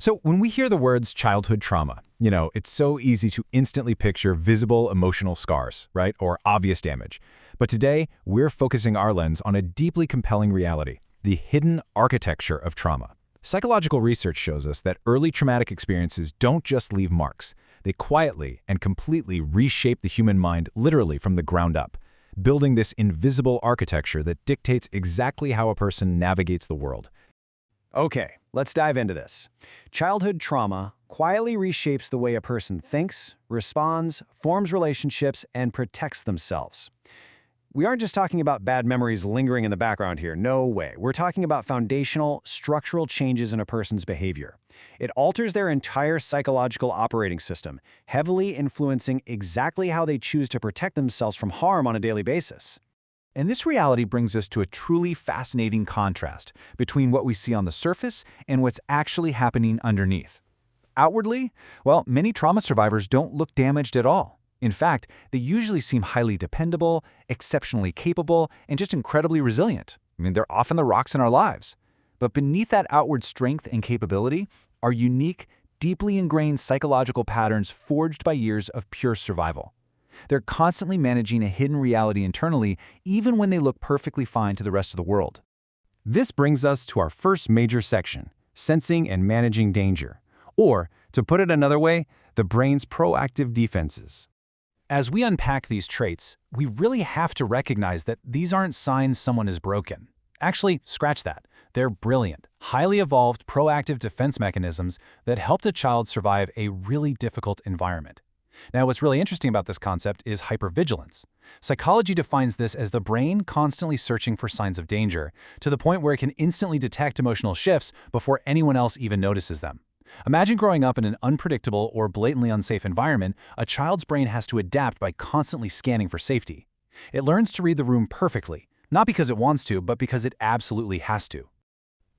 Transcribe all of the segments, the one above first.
So when we hear the words childhood trauma, it's so easy to instantly picture visible emotional scars, right? Or obvious damage. But today, we're focusing our lens on a deeply compelling reality, the hidden architecture of trauma. Psychological research shows us that early traumatic experiences don't just leave marks. They quietly and completely reshape the human mind literally from the ground up, building this invisible architecture that dictates exactly how a person navigates the world. Okay, let's dive into this. Childhood trauma quietly reshapes the way a person thinks, responds, forms relationships, and protects themselves. We aren't just talking about bad memories lingering in the background here, no way. We're talking about foundational, structural changes in a person's behavior. It alters their entire psychological operating system, heavily influencing exactly how they choose to protect themselves from harm on a daily basis. And this reality brings us to a truly fascinating contrast between what we see on the surface and what's actually happening underneath. Outwardly, well, many trauma survivors don't look damaged at all. In fact, they usually seem highly dependable, exceptionally capable, and just incredibly resilient. They're often the rocks in our lives. But beneath that outward strength and capability are unique, deeply ingrained psychological patterns forged by years of pure survival. They're constantly managing a hidden reality internally, even when they look perfectly fine to the rest of the world. This brings us to our first major section, sensing and managing danger. Or, to put it another way, the brain's proactive defenses. As we unpack these traits, we really have to recognize that these aren't signs someone is broken. Actually, scratch that. They're brilliant, highly evolved proactive defense mechanisms that helped a child survive a really difficult environment. Now, what's really interesting about this concept is hypervigilance. Psychology defines this as the brain constantly searching for signs of danger, to the point where it can instantly detect emotional shifts before anyone else even notices them. Imagine growing up in an unpredictable or blatantly unsafe environment. A child's brain has to adapt by constantly scanning for safety. It learns to read the room perfectly, not because it wants to, but because it absolutely has to.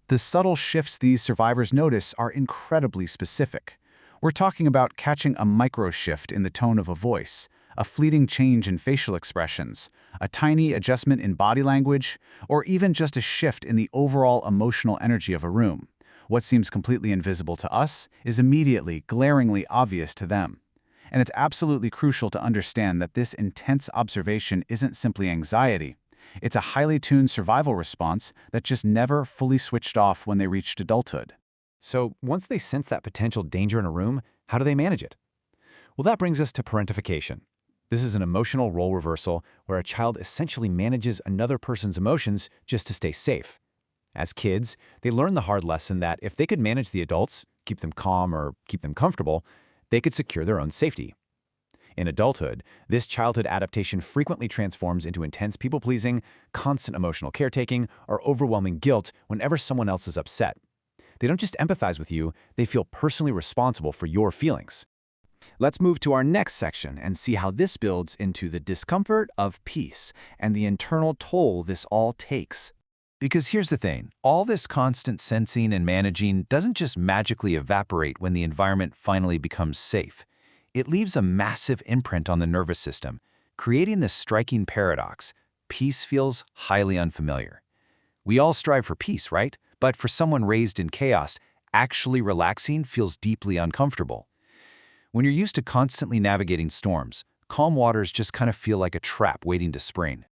The subtle shifts these survivors notice are incredibly specific. We're talking about catching a micro-shift in the tone of a voice, a fleeting change in facial expressions, a tiny adjustment in body language, or even just a shift in the overall emotional energy of a room. What seems completely invisible to us is immediately, glaringly obvious to them. And it's absolutely crucial to understand that this intense observation isn't simply anxiety. It's a highly tuned survival response that just never fully switched off when they reached adulthood. So, once they sense that potential danger in a room, how do they manage it? Well, that brings us to parentification. This is an emotional role reversal where a child essentially manages another person's emotions just to stay safe. As kids, they learn the hard lesson that if they could manage the adults, keep them calm or keep them comfortable, they could secure their own safety. In adulthood, this childhood adaptation frequently transforms into intense people-pleasing, constant emotional caretaking, or overwhelming guilt whenever someone else is upset. They don't just empathize with you, they feel personally responsible for your feelings. Let's move to our next section and see how this builds into the discomfort of peace and the internal toll this all takes. Because here's the thing, all this constant sensing and managing doesn't just magically evaporate when the environment finally becomes safe. It leaves a massive imprint on the nervous system, creating this striking paradox. Peace feels highly unfamiliar. We all strive for peace, right? But for someone raised in chaos, actually relaxing feels deeply uncomfortable. When you're used to constantly navigating storms, calm waters just kind of feel like a trap waiting to spring.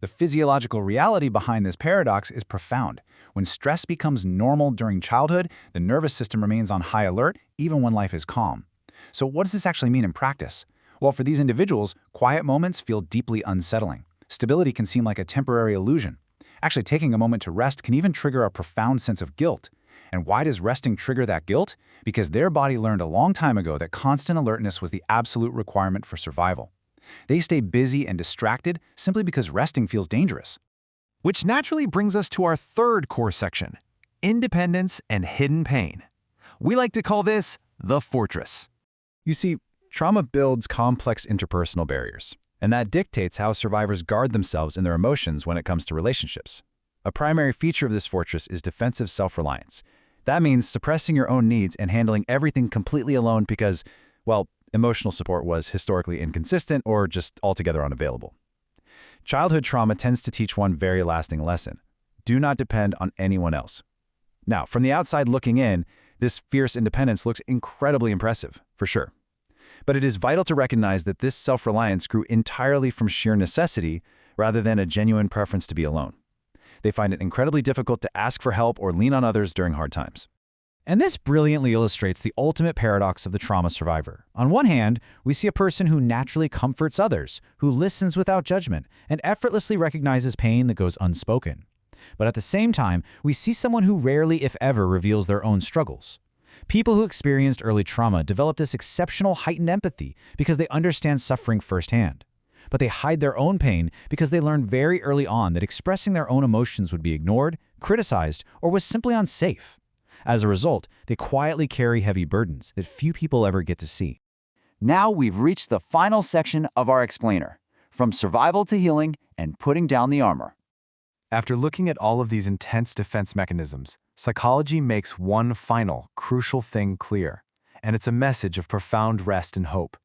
The physiological reality behind this paradox is profound. When stress becomes normal during childhood, the nervous system remains on high alert even when life is calm. So what does this actually mean in practice? Well, for these individuals, quiet moments feel deeply unsettling. Stability can seem like a temporary illusion. Actually, taking a moment to rest can even trigger a profound sense of guilt. And why does resting trigger that guilt? Because their body learned a long time ago that constant alertness was the absolute requirement for survival. They stay busy and distracted simply because resting feels dangerous. Which naturally brings us to our third core section, independence and hidden pain. We like to call this the fortress. You see, trauma builds complex interpersonal barriers, and that dictates how survivors guard themselves and their emotions when it comes to relationships. A primary feature of this fortress is defensive self-reliance. That means suppressing your own needs and handling everything completely alone because, well, emotional support was historically inconsistent or just altogether unavailable. Childhood trauma tends to teach one very lasting lesson. Do not depend on anyone else. Now, from the outside looking in, This fierce independence looks incredibly impressive, for sure. But it is vital to recognize that this self-reliance grew entirely from sheer necessity rather than a genuine preference to be alone. They find it incredibly difficult to ask for help or lean on others during hard times. And this brilliantly illustrates the ultimate paradox of the trauma survivor. On one hand, we see a person who naturally comforts others, who listens without judgment, and effortlessly recognizes pain that goes unspoken. But at the same time, we see someone who rarely, if ever, reveals their own struggles. People who experienced early trauma develop this exceptional heightened empathy because they understand suffering firsthand. But they hide their own pain because they learned very early on that expressing their own emotions would be ignored, criticized, or was simply unsafe. As a result, they quietly carry heavy burdens that few people ever get to see. Now we've reached the final section of our explainer, from survival to healing and putting down the armor. After looking at all of these intense defense mechanisms, psychology makes one final, crucial thing clear, and it's a message of profound rest and hope.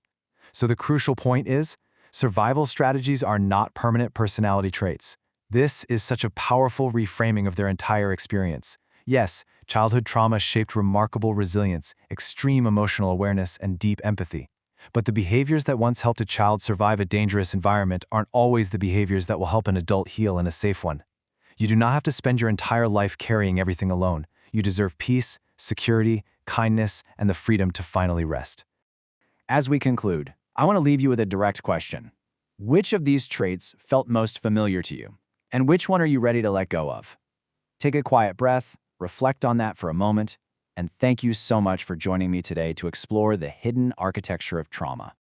So the crucial point is, survival strategies are not permanent personality traits. This is such a powerful reframing of their entire experience. Yes, childhood trauma shaped remarkable resilience, extreme emotional awareness, and deep empathy. But the behaviors that once helped a child survive a dangerous environment aren't always the behaviors that will help an adult heal in a safe one. You do not have to spend your entire life carrying everything alone. You deserve peace, security, kindness, and the freedom to finally rest. As we conclude, I want to leave you with a direct question. Which of these traits felt most familiar to you? And which one are you ready to let go of? Take a quiet breath, reflect on that for a moment, and thank you so much for joining me today to explore the hidden architecture of trauma.